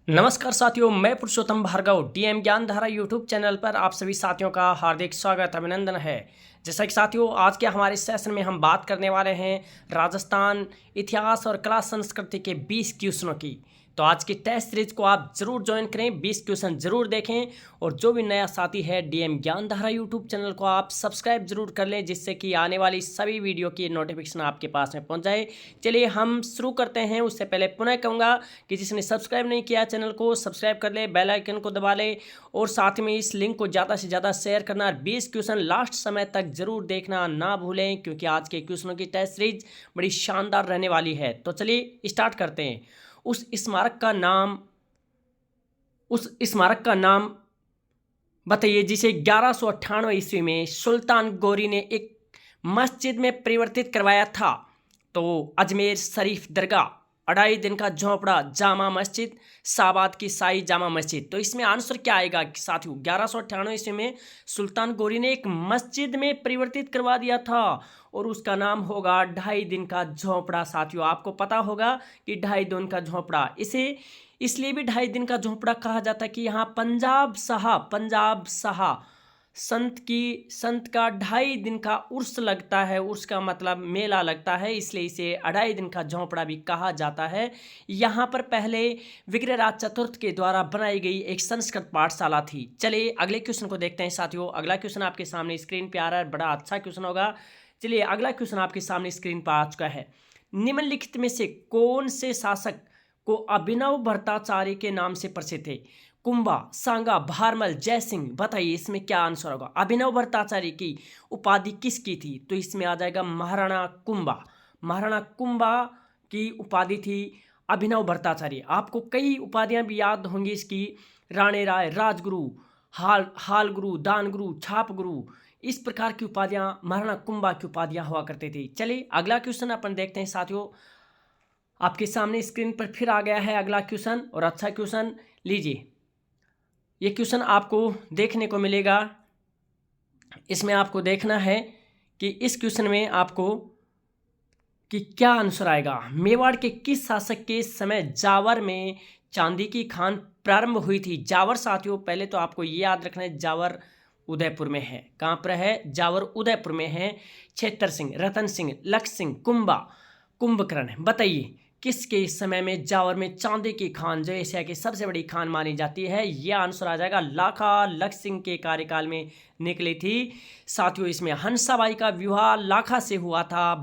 नमस्कार साथियों, मैं पुरुषोत्तम Bhargava DM Gyandhara YouTube channel पर आप सभी साथियों का हार्दिक स्वागत अभिनंदन है। जैसा कि साथियों, आज के हमारे सेशन में हम बात करने वाले हैं राजस्थान इतिहास और कला संस्कृति के 20 क्वेश्चनों की। तो आज की टेस्ट सीरीज को आप जरूर ज्वाइन करें, 20 क्वेश्चन जरूर देखें और जो भी नया साथी है डीएम ज्ञानधारा यूट्यूब चैनल को आप सब्सक्राइब जरूर कर लें, जिससे कि आने वाली सभी वीडियो की नोटिफिकेशन आपके पास में पहुंच जाए। चलिए हम शुरू करते हैं। उससे पहले पुनः कहूँगा कि जिसने सब्सक्राइब नहीं किया चैनल को सब्सक्राइब कर ले, बेल आइकन को दबा ले और साथ में इस लिंक को ज़्यादा से ज़्यादा शेयर करना। 20 क्वेश्चन लास्ट समय तक जरूर देखना ना भूलें, क्योंकि आज के क्वेश्चनों की टेस्ट सीरीज बड़ी शानदार रहने वाली है। तो चलिए स्टार्ट करते हैं। उस स्मारक का नाम बताइए जिसे 1198 ईस्वी में सुल्तान गौरी ने एक मस्जिद में परिवर्तित करवाया था। तो अजमेर शरीफ दरगाह, 2.5 दिन का झोंपड़ा, जामा मस्जिद, शाहबाद की शाही जामा मस्जिद। तो इसमें आंसर क्या आएगा साथियों? 1198 ईस्वी में सुल्तान गौरी ने एक मस्जिद में परिवर्तित करवा दिया था और उसका नाम होगा 2.5 दिन का झोंपड़ा। साथियों, आपको पता होगा कि 2.5 दिन का झोंपड़ा इसे इसलिए भी 2.5 दिन का झोंपड़ा कहा जाता है कि यहाँ पंजाब शाह संत का 2.5 दिन का उर्स लगता है। उर्स का मतलब मेला लगता है, इसलिए इसे 2.5 दिन का झोंपड़ा भी कहा जाता है। यहाँ पर पहले विग्रहराज चतुर्थ के द्वारा बनाई गई एक संस्कृत पाठशाला थी। चलिए अगले क्वेश्चन को देखते हैं साथियों। अगला क्वेश्चन आपके सामने स्क्रीन पे आ रहा है, बड़ा अच्छा क्वेश्चन होगा। चलिए अगला क्वेश्चन आपके सामने स्क्रीन पर आ चुका है। निम्नलिखित में से कौन से शासक को अभिनव भट्टाचार्य के नाम से प्रसिद्ध थे? कुंभा, सांगा, भारमल, जयसिंह। बताइए इसमें क्या आंसर होगा? अभिनव भट्टाचार्य की उपाधि किसकी थी? तो इसमें आ जाएगा महाराणा कुंभा। महाराणा कुंभा की उपाधि थी अभिनव भट्टाचार्य। आपको कई उपाधियां भी याद होंगी इसकी, राणे राय, राजगुरु, हाल गुरु, दान गुरु, छाप गुरु। इस प्रकार की उपाधियां महाराणा कुंभा की उपाधियां हुआ करती थी। चलिए अगला क्वेश्चन अपन देखते हैं साथियों। आपके सामने स्क्रीन पर फिर आ गया है अगला क्वेश्चन और अच्छा क्वेश्चन। लीजिए, ये क्वेश्चन आपको देखने को मिलेगा। इसमें आपको देखना है कि इस क्वेश्चन में आपको कि क्या आंसर आएगा। मेवाड़ के किस शासक के समय जावर में चांदी की खान प्रारंभ हुई थी? जावर साथियों, पहले तो आपको ये याद रखना है, जावर उदयपुर में है। कहाँ पर है? जावर उदयपुर में है। छेतर सिंह, रतन सिंह, लक्ष्य सिंह, कुंभकर्ण। बताइए किसके समय में जावर में चांदी की खान, जो एशिया की सबसे बड़ी खान मानी जाती है? यह आंसर आ जाएगा लाखा लक्ष्य सिंह के कार्यकाल में निकली थी। साथियों, इसमें हंसाबाई का विवाह लाखा से हुआ था।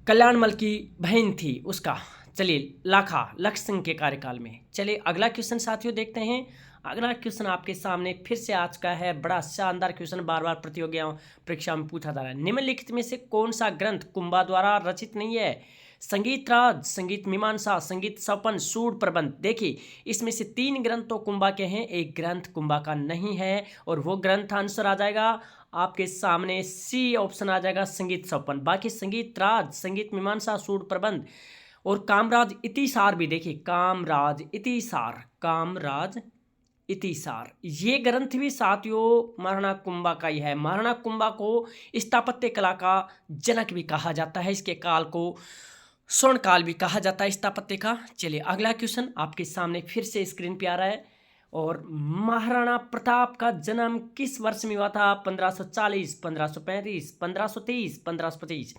कल्याणमल की बहन थी उसका। चलिए लाखा लक्ष्य सिंह के कार्यकाल में। चलिए अगला क्वेश्चन साथियों देखते हैं। अगला क्वेश्चन आपके सामने फिर से आ चुका है, बड़ा शानदार क्वेश्चन, बार बार प्रतियोगियों परीक्षा में पूछा जा रहा है। निम्नलिखित में से कौन सा ग्रंथ कुंभा द्वारा रचित नहीं है? संगीत राज, संगीत मीमांसा, संगीत सपन, सूड प्रबंध। देखिए इसमें से 3 ग्रंथ तो कुंभा के हैं, एक ग्रंथ कुंभा का नहीं है और वो ग्रंथ आंसर आ जाएगा आपके सामने सी ऑप्शन आ जाएगा, संगीत सपन। बाकी संगीत राज, संगीत मीमांसा, सूड प्रबंध और कामराज इतिसार भी। देखिए कामराज इतिसार, ये ग्रंथ भी साथियों महाराणा कुंभा का ही है। महाराणा कुंभा को स्थापत्य कला का जनक भी कहा जाता है। इसके काल को स्वर्ण काल भी कहा जाता है स्थापत्य का। चलिए अगला क्वेश्चन आपके सामने फिर से स्क्रीन पे आ रहा है। और महाराणा प्रताप का जन्म किस वर्ष में हुआ था? 1540, 1535, 1530, 1525।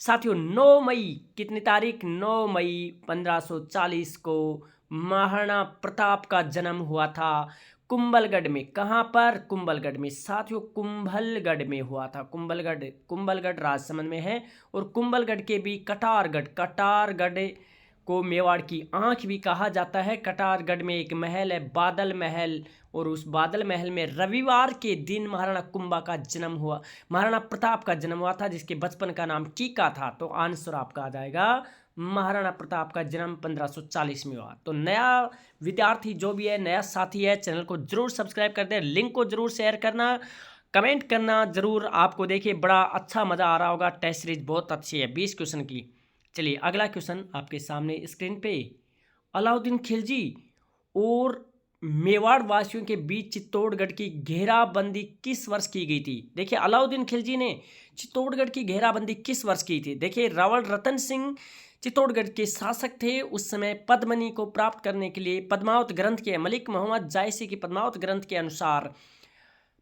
साथियों 9 मई, कितनी तारीख? 9 मई 1540 को महाराणा प्रताप का जन्म हुआ था कुंभलगढ़ में। कहाँ पर? कुंभलगढ़ में। साथियों कुंभलगढ़ में हुआ था। कुंभलगढ़ राजसमंद में है। और कुंभलगढ़ के भी कटारगढ़ को मेवाड़ की आंख भी कहा जाता है। कटारगढ़ में एक महल है, बादल महल, और उस बादल महल में रविवार के दिन महाराणा प्रताप का जन्म हुआ था, जिसके बचपन का नाम कीका था। तो आंसर आपका आ जाएगा महाराणा प्रताप का जन्म 1540 में हुआ। तो नया विद्यार्थी जो भी है, नया साथी है, चैनल को जरूर सब्सक्राइब कर दे, लिंक को जरूर शेयर करना, कमेंट करना जरूर। आपको देखिए बड़ा अच्छा मजा आ रहा होगा, टेस्ट सीरीज बहुत अच्छी है 20 क्वेश्चन की। चलिए अगला क्वेश्चन आपके सामने स्क्रीन पे। अलाउद्दीन खिलजी और मेवाड़ वासियों के बीच चित्तौड़गढ़ की घेराबंदी किस वर्ष की गई थी? देखिए अलाउद्दीन खिलजी ने चित्तौड़गढ़ की घेराबंदी किस वर्ष की थी? देखिए रावल रतन सिंह चित्तौड़गढ़ के शासक थे। उस समय पद्मनी को प्राप्त करने के लिए पद्मावत ग्रंथ के मलिक मोहम्मद जायसी की पद्मावत ग्रंथ के अनुसार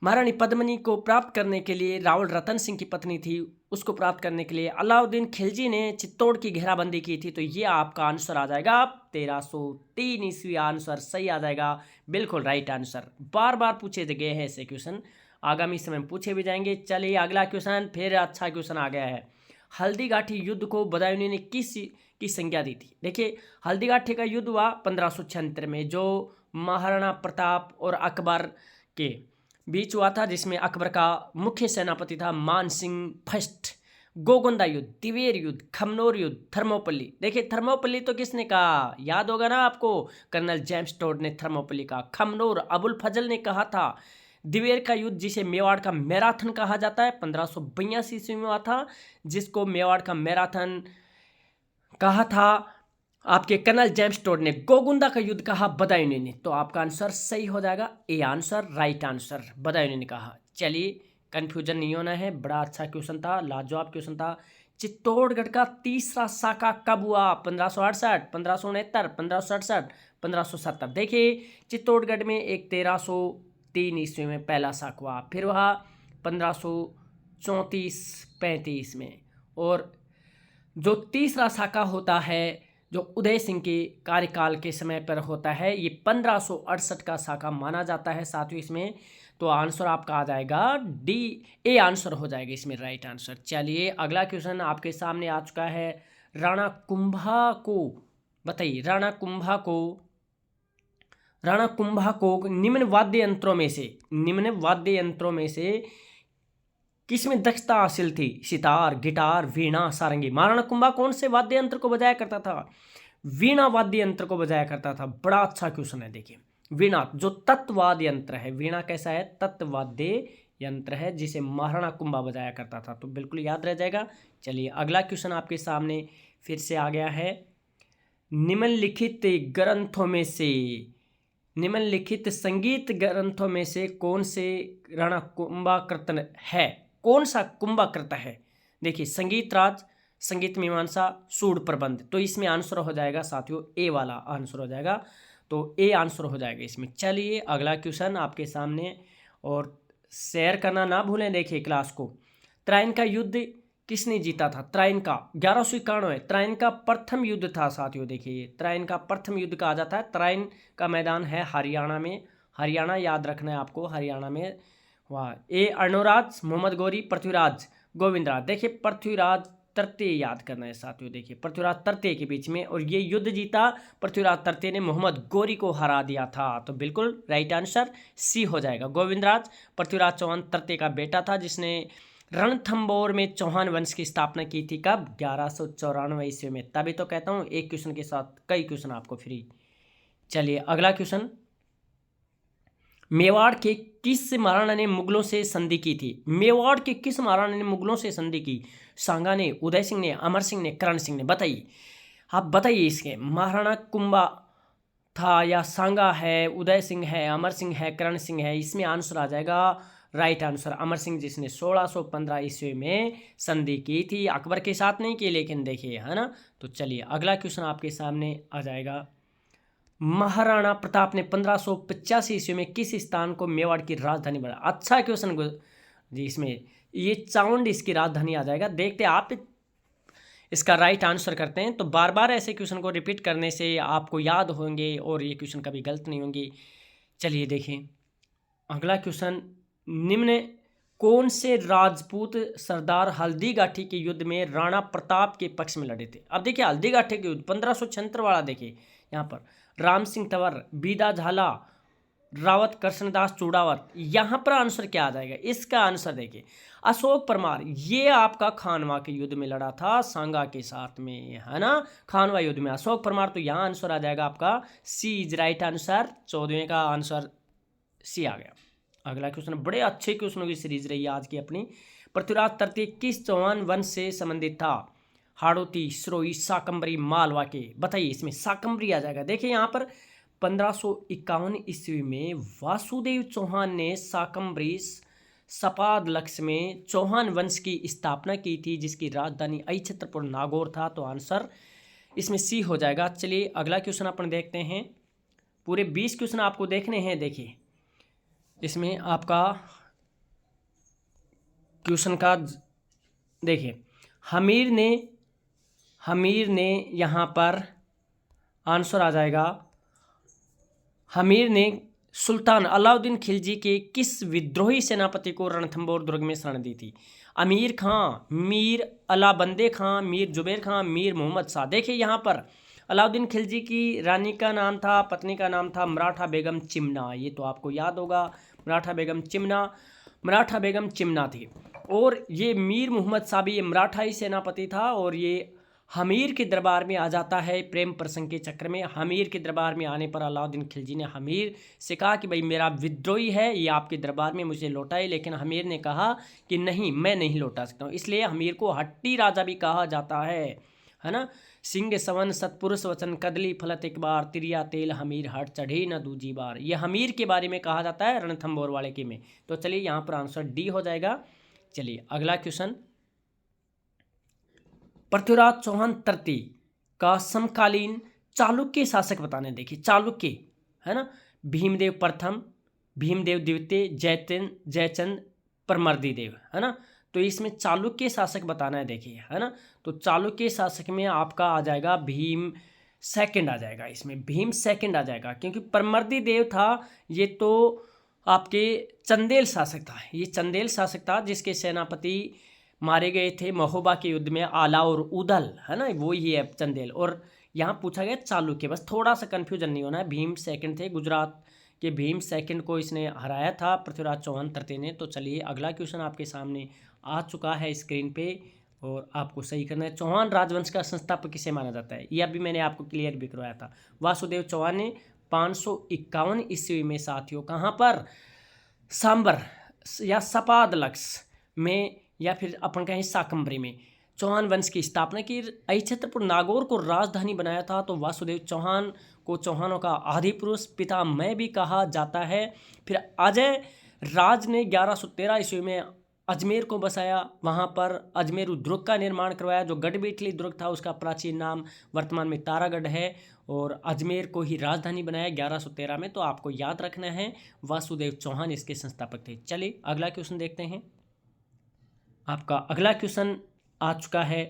महारानी पद्मिनी को प्राप्त करने के लिए रावल रतन सिंह की पत्नी थी, उसको प्राप्त करने के लिए अलाउद्दीन खिलजी ने चित्तौड़ की घेराबंदी की थी। तो ये आपका आंसर आ जाएगा 1303 ईस्वी आंसर सही आ जाएगा, बिल्कुल राइट आंसर। बार बार पूछे गए हैं ऐसे क्वेश्चन, आगामी समय में पूछे भी जाएंगे। चलिए अगला क्वेश्चन, फिर अच्छा क्वेश्चन आ गया है। हल्दीघाटी युद्ध को बदायूं ने किस की संज्ञा दी थी? देखिए हल्दीघाटी का युद्ध हुआ 1576 में, जो महाराणा प्रताप और अकबर के बीच हुआ था, जिसमें अकबर का मुख्य सेनापति था मान सिंह फर्स्ट। गोगुंदा युद्ध, दिवेर युद्ध, खमनोर युद्ध, थर्मोपल्ली। देखिए थर्मोपल्ली तो किसने कहा, याद होगा ना आपको, कर्नल जेम्स टोड ने थर्मोपल्ली कहा। खमनोर अबुल फजल ने कहा था। दिवेर का युद्ध, जिसे मेवाड़ का मैराथन कहा जाता है, 1582 ईस्वी में हुआ था, जिसको मेवाड़ का मैराथन कहा था आपके कर्नल जेम्स टोड ने। गोगुंदा का युद्ध कहा बदायूं ने। तो आपका आंसर सही हो जाएगा A answer, right answer, Badaun ने कहा। चलिए कंफ्यूजन नहीं होना है, बड़ा अच्छा क्वेश्चन था, लाजवाब क्वेश्चन था। चित्तौड़गढ़ का तीसरा साका कब हुआ? 1568, 1569, 1567, 1570। देखिए चित्तौड़गढ़ में एक 1303 ईस्वी में पहला साक हुआ, फिर वह 1534-35 में, और जो तीसरा साका होता है जो उदय सिंह के कार्यकाल के समय पर होता है, ये 1568 का साका माना जाता है साथियों इसमें। तो आंसर आपका आ जाएगा डी, ए आंसर हो जाएगा इसमें राइट आंसर। चलिए अगला क्वेश्चन आपके सामने आ चुका है। राणा कुंभा को बताइए, राणा कुंभा को निम्न वाद्य यंत्रों में से किसमें दक्षता हासिल थी? सितार, गिटार, वीणा, सारंगी। महाराणा कुंभा कौन से वाद्य यंत्र को बजाया करता था? वीणा वाद्य यंत्र को बजाया करता था। बड़ा अच्छा क्वेश्चन है। देखिए वीणा जो तत्वाद यंत्र है, वीणा कैसा है? तत्वाद्य यंत्र है, जिसे महाराणा कुंभा बजाया करता था। तो बिल्कुल याद रह जाएगा। चलिए अगला क्वेश्चन आपके सामने फिर से आ गया है। निम्नलिखित संगीत ग्रंथों में से कौन से राणा कुंभा कीर्तन है? कौन सा कुंभकृत है? देखिए संगीत राज, संगीत मीमांसा, सूड प्रबंध। तो इसमें आंसर हो जाएगा साथियों ए वाला आंसर हो जाएगा। तो ए आंसर हो जाएगा इसमें। चलिए अगला क्वेश्चन आपके सामने, और शेयर करना ना भूलें। देखिए क्लास को, त्राइन का युद्ध किसने जीता था? त्राइन का 1191, त्राइन का प्रथम युद्ध था साथियों। देखिए त्राइन का प्रथम युद्ध कहा जाता है। त्राइन का मैदान है हरियाणा में, हरियाणा याद रखना है आपको, हरियाणा में वाह। ए अर्णोराज, मोहम्मद गौरी, पृथ्वीराज, गोविंदराज। देखिए पृथ्वीराज तृतीय याद करना है साथियों। देखिए पृथ्वीराज तृतीय के बीच में, और ये युद्ध जीता पृथ्वीराज तृतीय ने, मोहम्मद गौरी को हरा दिया था। तो बिल्कुल राइट आंसर सी हो जाएगा। गोविंदराज पृथ्वीराज चौहान तृतीय का बेटा था, जिसने रणथंबोर में चौहान वंश की स्थापना की थी। कब? 1194 ईस्वी में। तभी तो कहता हूँ एक क्वेश्चन के साथ कई क्वेश्चन आपको फ्री। चलिए अगला क्वेश्चन, मेवाड़ के किस महाराणा ने मुगलों से संधि की थी? मेवाड़ के किस महाराणा ने मुगलों से संधि की? सांगा ने, उदय सिंह ने, अमर सिंह ने, करण सिंह ने। बताइए, आप बताइए इसके। महाराणा कुंभा था या सांगा है, उदय सिंह है, अमर सिंह है, करण सिंह है? इसमें आंसर आ जाएगा राइट आंसर अमर सिंह, जिसने 1615 ईस्वी में संधि की थी। अकबर के साथ नहीं की, लेकिन देखिए है ना। तो चलिए अगला क्वेश्चन आपके सामने आ जाएगा। महाराणा प्रताप ने 1585 ईस्वी में किस स्थान को मेवाड़ की राजधानी बनाया? अच्छा क्वेश्चन जी, इसमें ये चाउंड इसकी राजधानी आ जाएगा। देखते आप इसका राइट आंसर करते हैं, तो बार बार ऐसे क्वेश्चन को रिपीट करने से आपको याद होंगे और ये क्वेश्चन कभी गलत नहीं होंगे। चलिए देखें अगला क्वेश्चन, निम्न कौन से राजपूत सरदार हल्दीघाटी के युद्ध में राणा प्रताप के पक्ष में लड़े थे? अब देखिए हल्दीघाटी के युद्ध 1576 वाला, देखिए यहाँ पर राम सिंह तंवर, बीदा झाला, रावत कृष्णदास चूड़ावत। यहाँ पर आंसर क्या आ जाएगा? इसका आंसर देखिए अशोक परमार। ये आपका खानवा के युद्ध में लड़ा था सांगा के साथ में, है ना, खानवा युद्ध में अशोक परमार। तो यहाँ आंसर आ जाएगा आपका सी इज राइट आंसर। 14वें का आंसर सी आ गया। अगला क्वेश्चन, बड़े अच्छे क्वेश्चनों की सीरीज रही है आज की अपनी। पृथ्वीराज तृतीय किस चौहान वंश से संबंधित था? हाड़ौती, सिरोही, शाकंभरी, मालवा के। बताइए इसमें शाकंभरी आ जाएगा। देखिए यहाँ पर 1551 ईस्वी में वासुदेव चौहान ने शाकंभरी सपादलक्ष में चौहान वंश की स्थापना की थी, जिसकी राजधानी अहिछत्रपुर नागौर था। तो आंसर इसमें सी हो जाएगा। चलिए अगला क्वेश्चन अपन देखते हैं। पूरे 20 क्वेश्चन आपको देखने हैं। देखिए इसमें आपका क्वेश्चन का देखिए, हमीर ने यहाँ पर आंसर आ जाएगा। हमीर ने सुल्तान अलाउद्दीन खिलजी के किस विद्रोही सेनापति को रणथंबोर दुर्ग में शरण दी थी? अमीर खां, मीर अलाबंदे खां, मीर जुबैर खां, मीर मोहम्मद शाह। देखिए यहाँ पर अलाउद्दीन खिलजी की रानी का नाम था, पत्नी का नाम था मराठा बेगम चिमना। ये तो आपको याद होगा, मराठा बेगम चिमना थी। और ये मीर मोहम्मद शाह भी ये मराठाई सेनापति था, और ये हमीर के दरबार में आ जाता है प्रेम प्रसंग के चक्कर में। हमीर के दरबार में आने पर अलाउद्दीन खिलजी ने हमीर से कहा कि भाई मेरा विद्रोही है, ये आपके दरबार में मुझे लौटाए, लेकिन हमीर ने कहा कि नहीं, मैं नहीं लौटा सकता हूँ। इसलिए हमीर को हट्टी राजा भी कहा जाता है ना। सिंह सवन सतपुरुष वचन कदली फलत एक बार, तिरिया तेल हमीर हट चढ़ी न दूजी बार। ये हमीर के बारे में कहा जाता है रणथंबोर वाले के में। तो चलिए यहाँ पर आंसर डी हो जाएगा। चलिए अगला क्वेश्चन, पृथ्वीराज चौहान तृतीय का समकालीन चालुक्य शासक बताने। देखिए चालुक्य है ना, भीमदेव प्रथम, भीमदेव द्वितीय, जयचंद परमर्दी देव, है ना। तो इसमें चालुक्य शासक बताना है। देखिए है ना, तो चालुक्य शासक में आपका आ जाएगा भीम सेकंड आ जाएगा। इसमें भीम सेकंड आ जाएगा, क्योंकि परमर्दी देव था ये तो आपके चंदेल शासक था। ये चंदेल शासक था जिसके सेनापति मारे गए थे महोबा के युद्ध में, आला और उदल, है ना, वो ही है चंदेल। और यहाँ पूछा गया चालुक्य, बस थोड़ा सा कन्फ्यूजन नहीं होना है। भीम सेकंड थे, गुजरात के भीम सेकंड को इसने हराया था पृथ्वीराज चौहान तृतीय ने। तो चलिए अगला क्वेश्चन आपके सामने आ चुका है स्क्रीन पे, और आपको सही करना है। चौहान राजवंश का संस्थापक किसे माना जाता है? यह भी मैंने आपको क्लियर भी करवाया था। वासुदेव चौहान ने 551 ईस्वी में साथियों कहाँ पर, सांबर या सपादलक्ष में, या फिर अपन कहें शाकंभरी में चौहान वंश की स्थापना की। अहिछत्रपुर नागौर को राजधानी बनाया था। तो वासुदेव चौहान को चौहानों का आदि पुरुष पितामह भी कहा जाता है। फिर अजय राज ने 1113 ईस्वी में अजमेर को बसाया, वहाँ पर अजमेरू दुर्ग का निर्माण करवाया। जो गढ़बेटली दुर्ग था उसका प्राचीन नाम वर्तमान में तारागढ़ है, और अजमेर को ही राजधानी बनाया 1113 में। तो आपको याद रखना है वासुदेव चौहान इसके संस्थापक थे। चलिए अगला क्वेश्चन देखते हैं। आपका अगला क्वेश्चन आ चुका है।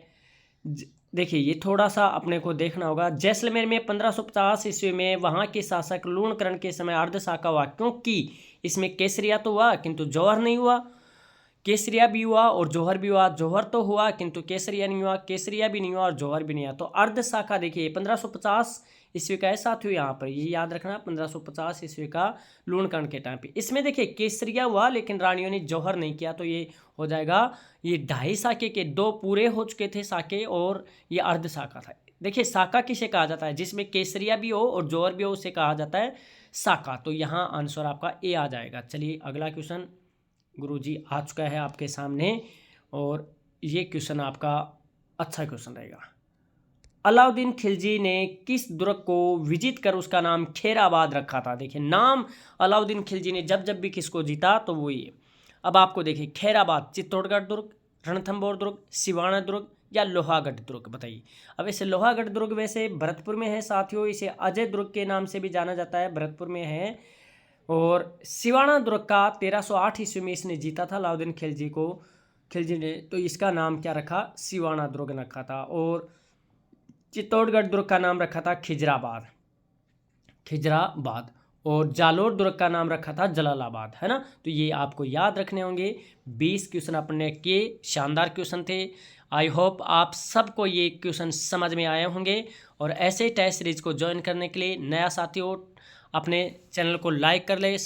देखिए ये थोड़ा सा अपने को देखना होगा। जैसलमेर में 1550 ईस्वी में वहाँ के शासक लूणकरण के समय अर्धशाका हुआ, क्योंकि इसमें केसरिया तो हुआ किंतु जौहर नहीं हुआ। केसरिया भी हुआ और जौहर भी हुआ, जौहर तो हुआ किंतु केसरिया नहीं हुआ, केसरिया भी नहीं हुआ और जौहर भी नहीं हुआ। तो अर्धशाखा देखिए 1550 ईस्वी का ऐसा था यहाँ पर, ये याद रखना 1550 ईस्वी का लूणकरण के टाइम पे। इसमें देखिए केसरिया हुआ लेकिन रानियों ने जौहर नहीं किया, तो ये हो जाएगा, ये 2.5 शाखे के 2 पूरे हो चुके थे शाखे, और ये अर्धशाखा था। देखिए शाखा किसे कहा जाता है? जिसमें केसरिया भी हो और जौहर भी हो उसे कहा जाता है शाखा। तो यहाँ आंसर आपका ए आ जाएगा। चलिए अगला क्वेश्चन गुरुजी आ चुका है आपके सामने, और ये क्वेश्चन आपका अच्छा क्वेश्चन रहेगा। अलाउद्दीन खिलजी ने किस दुर्ग को विजित कर उसका नाम खैराबाद रखा था? देखिए नाम अलाउद्दीन खिलजी ने जब भी किसको जीता तो वो ये। अब आपको देखिए खैराबाद, चित्तौड़गढ़ दुर्ग, रणथंबोर दुर्ग, सिवाना दुर्ग या लोहागढ़ दुर्ग, बताइए। अब ऐसे लोहागढ़ दुर्ग वैसे भरतपुर में है साथियों, इसे अजय दुर्ग के नाम से भी जाना जाता है, भरतपुर में है। और सिवाना दुर्ग का 1308 ईस्वी में इसने जीता था अलाउद्दीन खिलजी ने, तो इसका नाम क्या रखा? सिवाना दुर्ग रखा था। और चित्तौड़गढ़ दुर्ग का नाम रखा था खिजराबाद, और जालोर दुर्ग का नाम रखा था जलालाबाद, है ना। तो ये आपको याद रखने होंगे। 20 क्वेश्चन अपने किए, शानदार क्वेश्चन थे। आई होप आप सबको ये क्वेश्चन समझ में आए होंगे। और ऐसे टेस्ट सीरीज को ज्वाइन करने के लिए नया साथियों अपने चैनल को लाइक कर ले,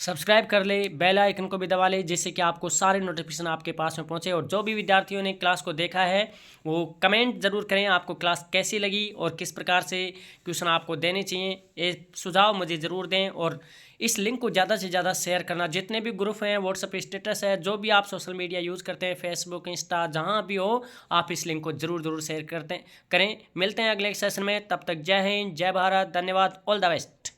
सब्सक्राइब कर ले, बेल आइकन को भी दबा ले, जिससे कि आपको सारे नोटिफिकेशन आपके पास में पहुंचे। और जो भी विद्यार्थियों ने क्लास को देखा है वो कमेंट ज़रूर करें आपको क्लास कैसी लगी और किस प्रकार से क्वेश्चन आपको देने चाहिए, ये सुझाव मुझे ज़रूर दें। और इस लिंक को ज़्यादा से ज़्यादा शेयर करना। जितने भी ग्रुप हैं, व्हाट्सएप स्टेटस है, जो भी आप सोशल मीडिया यूज़ करते हैं, फेसबुक, इंस्टा, जहाँ भी हो, आप इस लिंक को ज़रूर शेयर करें। मिलते हैं अगले सेशन में, तब तक जय हिंद, जय भारत, धन्यवाद, ऑल द बेस्ट।